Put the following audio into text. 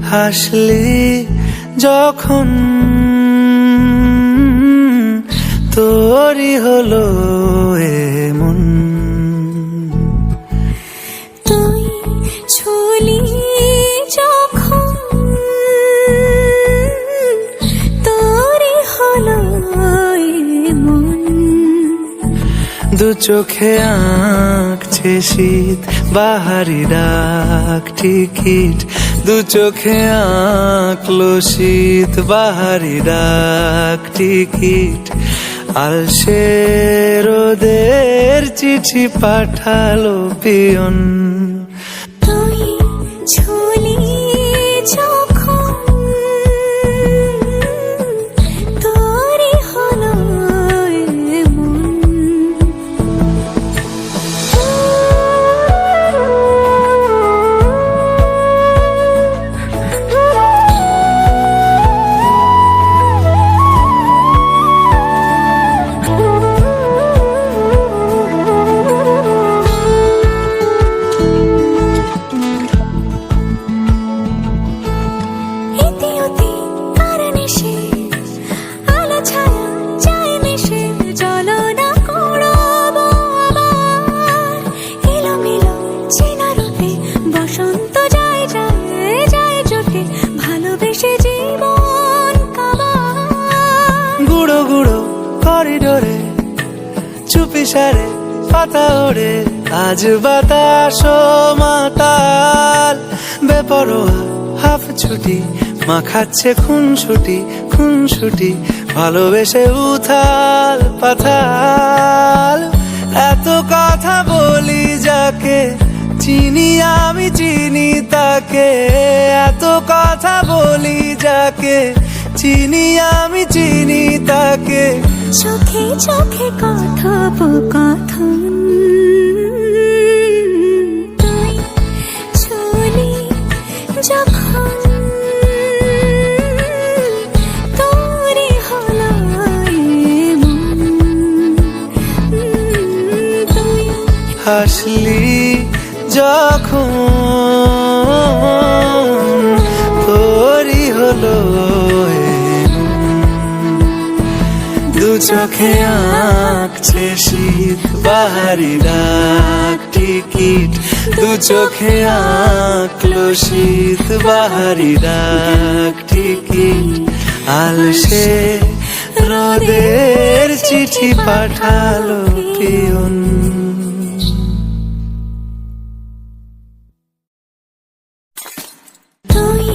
হাসলি যখন তোরই হলো এমন, তুই ছুলি যখন তোরই হলো এমন। দু চোখে আঁকছে শীত বাহারি ডাক টিকিট, দু চোখে আঁকলো শীত বাহারি ডাক টিকিট। আলসে রোদের চিঠি পাঠালো পিয়ন, তুই ছুলি যখন তোরই হলো এমন। গুঁড়ো গুঁড়ো করিডোরে চুপি সারে পাতা ওড়ে, আজ বাতাস মাতাল বেপরোয়া হাফ ছুটি, মাখাচ্ছে খুনসুটি খুনসুটি, ভালোবেসে উথাল পাথাল। এত কথা বলি যাকে চিনি আমি চিনি তাকে, এত কথা বলি যাকে চিনি আমি চিনি তাকে। চোখে চোখে কথোপকথন, তুই ছুলি যখন তোরই হলো এমন। তুই হাসলি যখন তোরই হলো দু চোখে আঁকছে শীত বাহারি ডাক টিকিট, দু চোখে আঁকলো শীত বাহারি ডাক টিকিট। আলসে রোদের চিঠি পাঠালো পিয়ন। তুই